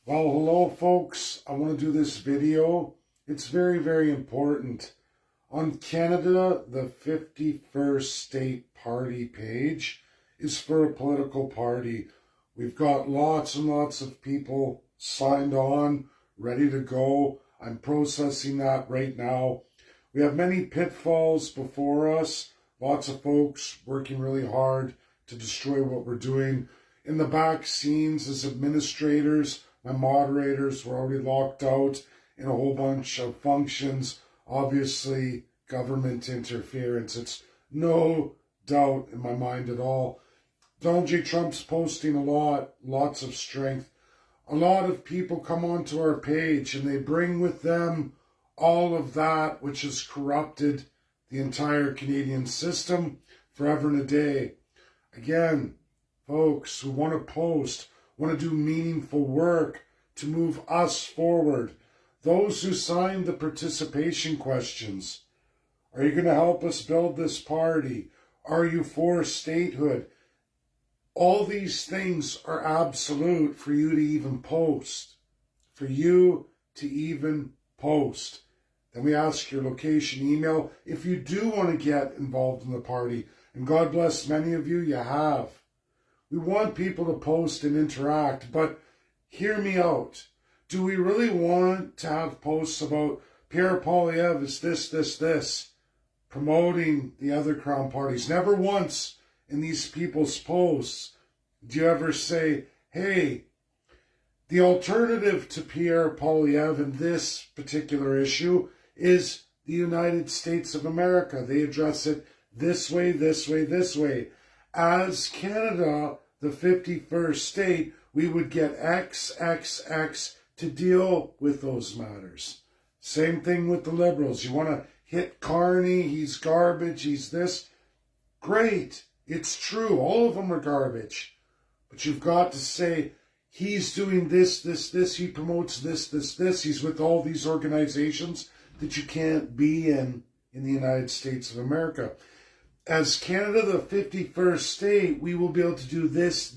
Well, hello folks. I want to do this video. It's very, very important. On Canada, the 51st State Party page is for a political party. We've got lots and lots of people signed on, ready to go. I'm processing that right now. We have many pitfalls before us. Lots of folks working really hard to destroy what we're doing. In the back scenes as administrators, my moderators were already locked out in a whole bunch of functions. Obviously, government interference. It's no doubt in my mind at all. Donald J. Trump's posting a lot, lots of strength. A lot of people come onto our page and they bring with them all of that which has corrupted the entire Canadian system forever and a day. Again, folks who want to post, want to do meaningful work to move us forward. Those who signed the participation questions. Are you going to help us build this party? Are you for statehood? All these things are absolute for you to even post. For you to even post. Then we ask your location, email, if you do want to get involved in the party. And God bless many of you, you have. We want people to post and interact, but hear me out. Do we really want to have posts about Pierre Poilievre is this, promoting the other Crown parties? Never once in these people's posts do you ever say, hey, the alternative to Pierre Poilievre in this particular issue is the United States of America. They address it this way, this way, this way. As Canada, the 51st state, we would get XXX to deal with those matters. Same thing with the Liberals. You want to hit Carney, he's garbage, he's this. Great, it's true, all of them are garbage. But you've got to say, he's doing this, he promotes this, he's with all these organizations that you can't be in the United States of America. As Canada, the 51st state, we will be able to do this,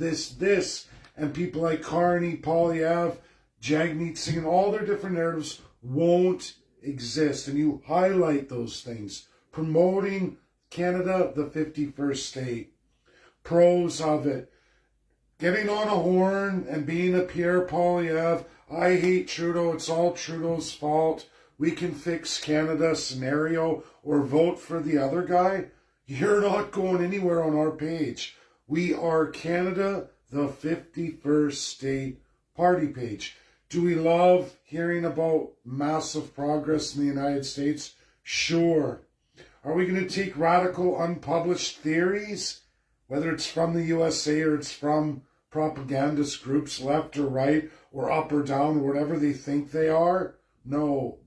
and people like Carney, Poilievre, Jagmeet Singh, and all their different narratives won't exist. And you highlight those things. Promoting Canada, the 51st state. Pros of it. Getting on a horn and being a Pierre Poilievre, I hate Trudeau, it's all Trudeau's fault. We can fix Canada scenario, or vote for the other guy. You're not going anywhere on our page. We are Canada, the 51st state party page. Do we love hearing about massive progress in the United States? Sure. Are we going to take radical unpublished theories, whether it's from the USA or it's from propagandist groups, left or right, or up or down, or whatever they think they are? No.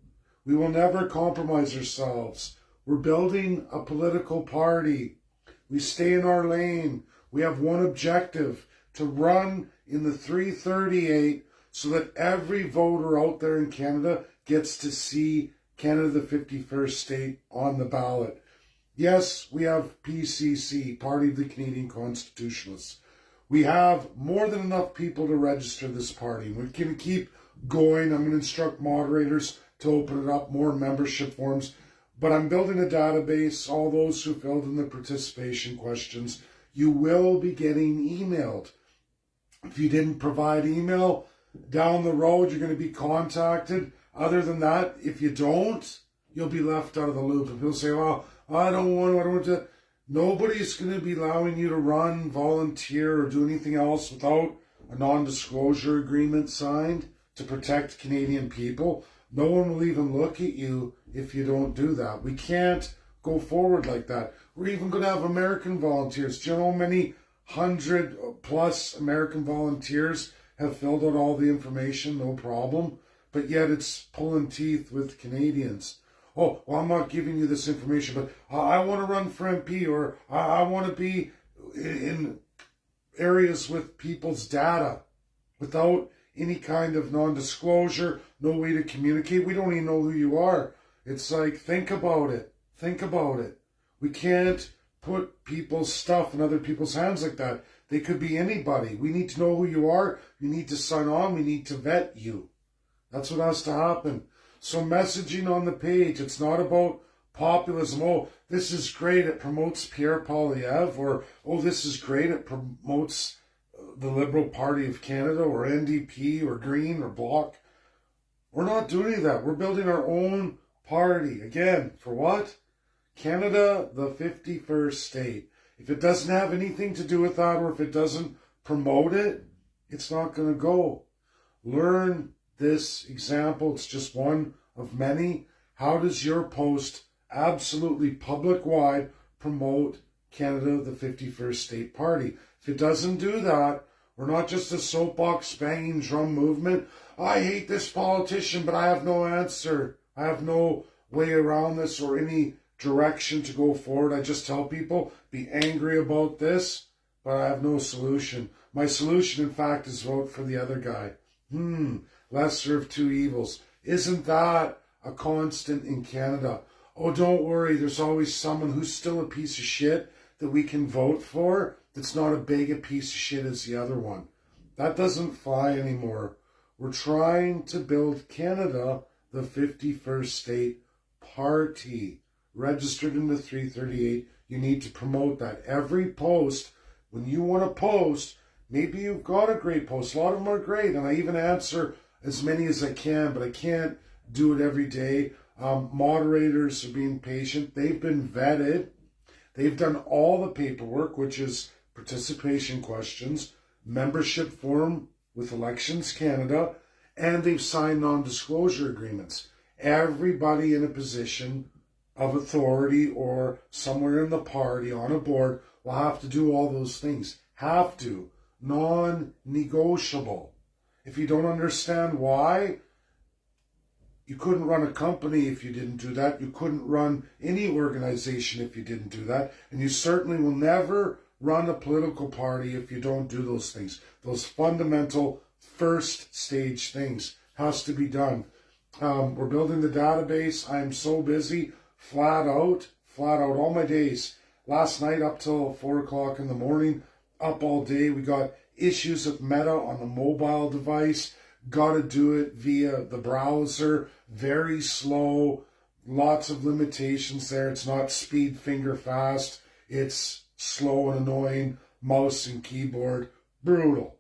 We will never compromise ourselves. We're building a political party. We stay in our lane. We have one objective, to run in the 338 so that every voter out there in Canada gets to see Canada, the 51st state, on the ballot. Yes, we have PCC, Party of the Canadian Constitutionalists. We have more than enough people to register this party. We're going to keep going. I'm going to instruct moderators to open it up, more membership forms. But I'm building a database. All those who filled in the participation questions, you will be getting emailed. If you didn't provide email, down the road, you're going to be contacted. Other than that, if you don't, you'll be left out of the loop. If people say, well, I don't want to. Nobody's going to be allowing you to run, volunteer, or do anything else without a non-disclosure agreement signed to protect Canadian people. No one will even look at you if you don't do that. We can't go forward like that. We're even going to have American volunteers. Do you know how many 100+ American volunteers have filled out all the information, no problem? But yet it's pulling teeth with Canadians. Oh, well, I'm not giving you this information, but I want to run for MP, or I want to be in areas with people's data without any kind of non-disclosure, no way to communicate. We don't even know who you are. It's like, think about it. Think about it. We can't put people's stuff in other people's hands like that. They could be anybody. We need to know who you are. You need to sign on. We need to vet you. That's what has to happen. So messaging on the page, it's not about populism. Oh, this is great. It promotes Pierre Poilievre. Or, oh, this is great. It promotes the Liberal Party of Canada or NDP or Green or Bloc. We're not doing any of that. We're building our own party. Again, for what? Canada, the 51st state. If it doesn't have anything to do with that, or if it doesn't promote it, it's not going to go. Learn this example. It's just one of many. How does your post absolutely public-wide promote Canada, the 51st state party? If it doesn't do that, we're not just a soapbox banging drum movement. I hate this politician, but I have no answer. I have no way around this or any direction to go forward. I just tell people, be angry about this, but I have no solution. My solution, in fact, is vote for the other guy. Lesser of two evils. Isn't that a constant in Canada? Oh, don't worry, there's always someone who's still a piece of shit that we can vote for that's not as big a piece of shit as the other one. That doesn't fly anymore. We're trying to build Canada, the 51st state party. Registered in the 338, you need to promote that. Every post, when you want to post, maybe you've got a great post. A lot of them are great, and I even answer as many as I can, but I can't do it every day. Moderators are being patient. They've been vetted. They've done all the paperwork, which is participation questions, membership form with Elections Canada, and they've signed non-disclosure agreements. Everybody in a position of authority or somewhere in the party on a board will have to do all those things. Have to. Non-negotiable. If you don't understand why, you couldn't run a company if you didn't do that. You couldn't run any organization if you didn't do that. And you certainly will never run a political party if you don't do those things. Those fundamental first stage things has to be done. We're building the database. I'm so busy, flat out, all my days. Last night up till 4 o'clock in the morning, up all day. We got issues with Meta on the mobile device. Got to do it via the browser. Very slow. Lots of limitations there. It's not speed finger fast. It's slow and annoying. Mouse and keyboard. Brutal.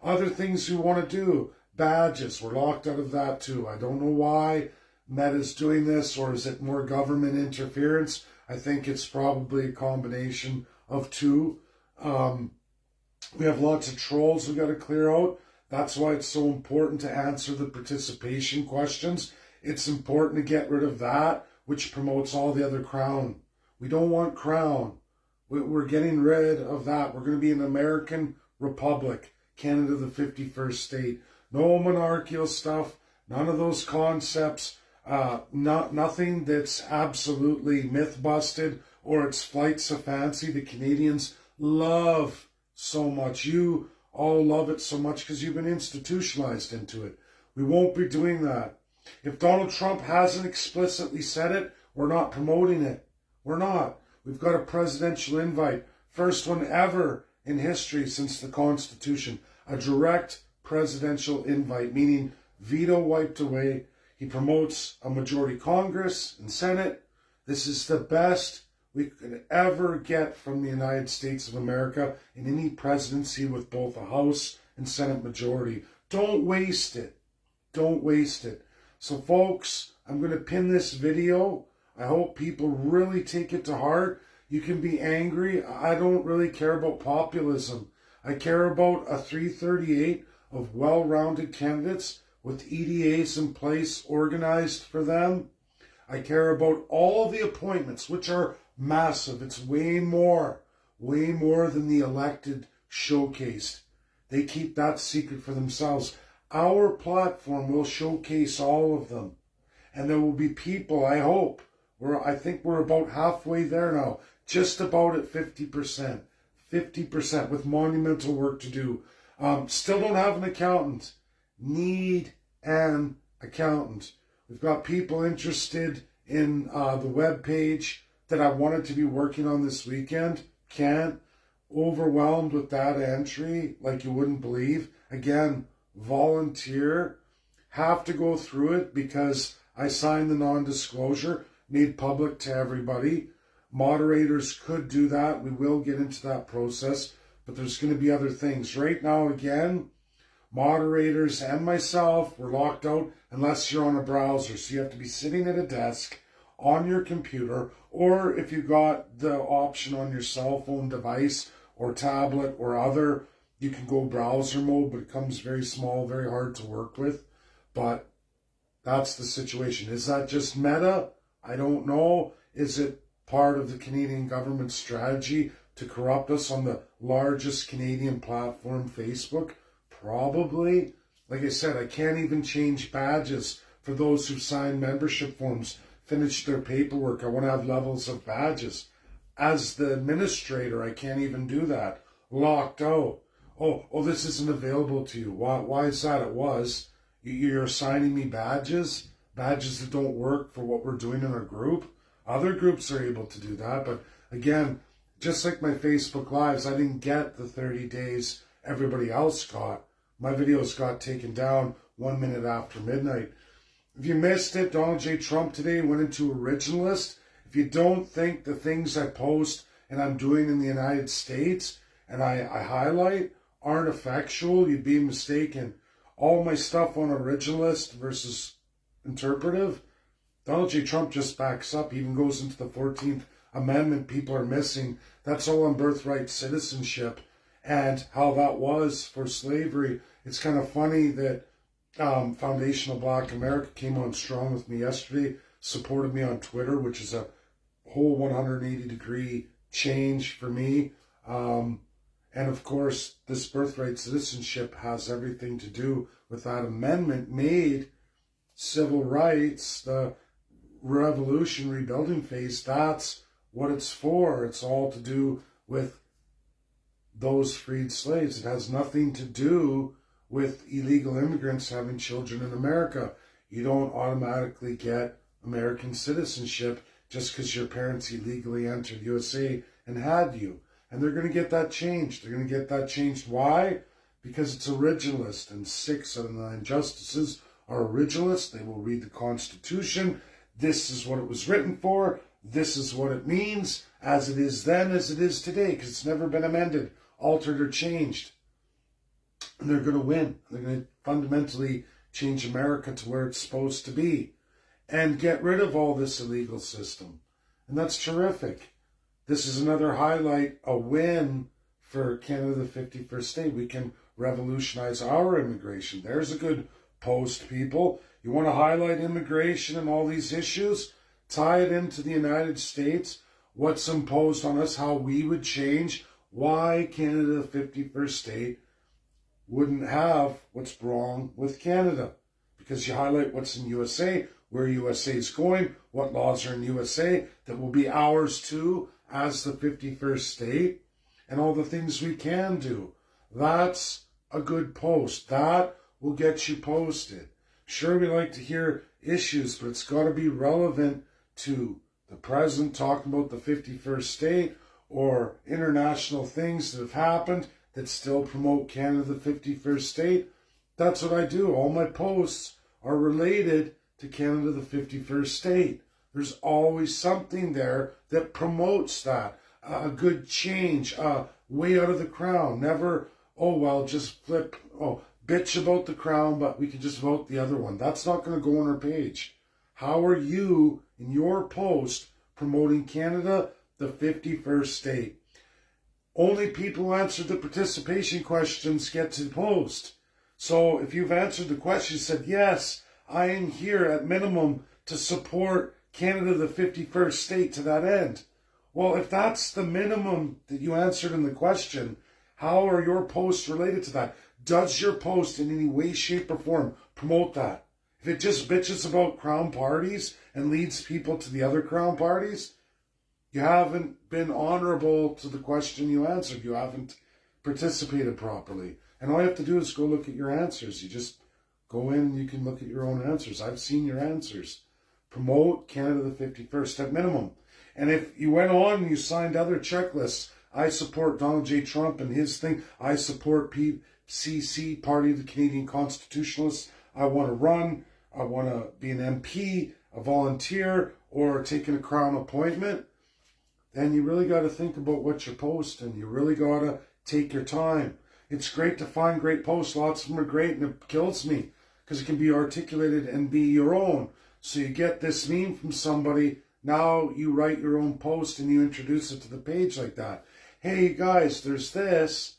Other things you want to do. Badges. We're locked out of that too. I don't know why Meta's doing this, or is it more government interference? I think it's probably a combination of two. We have lots of trolls we got to clear out. That's why it's so important to answer the participation questions. It's important to get rid of that, which promotes all the other crown. We don't want crown. We're getting rid of that. We're going to be an American republic, Canada, the 51st state. No monarchical stuff, none of those concepts, nothing that's absolutely myth-busted or it's flights of fancy the Canadians love so much. You all love it so much because you've been institutionalized into it. We won't be doing that. If Donald Trump hasn't explicitly said it, we're not promoting it. We're not. We've got a presidential invite. First one ever in history since the Constitution. A direct presidential invite, meaning veto wiped away. He promotes a majority Congress and Senate. This is the best we could ever get from the United States of America in any presidency with both a House and Senate majority. Don't waste it. Don't waste it. So folks, I'm going to pin this video. I hope people really take it to heart. You can be angry. I don't really care about populism. I care about a 338 of well-rounded candidates with EDAs in place, organized for them. I care about all the appointments, which are massive. It's way more than the elected showcased. They keep that secret for themselves. Our platform will showcase all of them. And there will be people, I hope, I think we're about halfway there now, just about at 50%. 50% with monumental work to do. Still don't have an accountant. Need an accountant. We've got people interested in the web page that I wanted to be working on this weekend. Can't. overwhelmed with data entry like you wouldn't believe. Again, volunteer, have to go through it because I signed the non-disclosure, made public to everybody. Moderators could do that. We will get into that process, but there's going to be other things. Right now, again, moderators and myself, we're locked out unless you're on a browser. So you have to be sitting at a desk on your computer, or if you got the option on your cell phone device or tablet or other, you can go browser mode, but it comes very small, very hard to work with. But that's the situation. Is that just meta? I don't know. Is it part of the Canadian government strategy to corrupt us on the largest Canadian platform, Facebook? Probably. Like I said, I can't even change badges for those who sign membership forms, finish their paperwork. I want to have levels of badges. As the administrator, I can't even do that. Locked out. Oh, this isn't available to you. Why is that? It was. You're assigning me badges that don't work for what we're doing in our group. Other groups are able to do that. But again, just like my Facebook Lives, I didn't get the 30 days everybody else got. My videos got taken down 1 minute after midnight. If you missed it, Donald J. Trump today went into originalist. If you don't think the things I post and I'm doing in the United States and I highlight aren't effectual, you'd be mistaken. All my stuff on originalist versus interpretive, Donald J. Trump just backs up, even goes into the 14th Amendment people are missing. That's all on birthright citizenship and how that was for slavery. It's kind of funny that Foundational Black America came on strong with me yesterday, supported me on Twitter, which is a whole 180-degree change for me. And of course, this birthright citizenship has everything to do with that amendment made civil rights, the revolution rebuilding phase. That's what it's for. It's all to do with those freed slaves. It has nothing to do with illegal immigrants having children in America. You don't automatically get American citizenship just because your parents illegally entered USA and had you. And they're going to get that changed. They're going to get that changed. Why? Because it's originalist, and 6 out of 9 justices are originalists. They will read the Constitution. This is what it was written for. This is what it means, as it is then, as it is today, because it's never been amended, altered, or changed. And they're going to win. They're going to fundamentally change America to where it's supposed to be and get rid of all this illegal system. And that's terrific. This is another highlight, a win for Canada, the 51st state. We can revolutionize our immigration. There's a good post, people. You want to highlight immigration and all these issues? Tie it into the United States, what's imposed on us, how we would change, why Canada, the 51st state, wouldn't have what's wrong with Canada. Because you highlight what's in USA, where USA is going, what laws are in USA that will be ours too as the 51st state, and all the things we can do. That's a good post. That will get you posted. Sure, we like to hear issues, but it's got to be relevant to the president talking about the 51st state or international things that have happened that still promote Canada, the 51st state. That's what I do. All my posts are related to Canada, the 51st state. There's always something there that promotes that. A good change, way out of the crown. Never, just flip, bitch about the crown, but we can just vote the other one. That's not going to go on our page. How are you, in your post, promoting Canada, the 51st state? Only people who answered the participation questions get to post. So if you've answered the question, said, yes, I am here at minimum to support Canada, the 51st state to that end. Well, if that's the minimum that you answered in the question, how are your posts related to that? Does your post in any way, shape, or form promote that? If it just bitches about crown parties and leads people to the other crown parties, you haven't been honorable to the question you answered. You haven't participated properly. And all you have to do is go look at your answers. You just go in and you can look at your own answers. I've seen your answers. Promote Canada, the 51st at minimum. And if you went on and you signed other checklists, I support Donald J. Trump and his thing. I support PCC, Party of the Canadian Constitutionalists. I want to run. I want to be an MP, a volunteer, or taking a Crown appointment. Then you really got to think about what you're posting. You really got to take your time. It's great to find great posts. Lots of them are great, and it kills me because it can be articulated and be your own. So you get this meme from somebody. Now you write your own post and you introduce it to the page like that. Hey guys, there's this,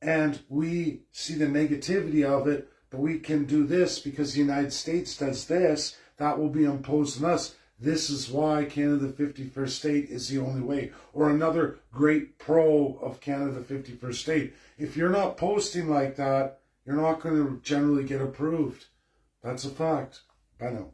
and we see the negativity of it, but we can do this because the United States does this. That will be imposed on us. This is why Canada the 51st state is the only way. Or another great pro of Canada the 51st state. If you're not posting like that, you're not going to generally get approved. That's a fact. Bye now.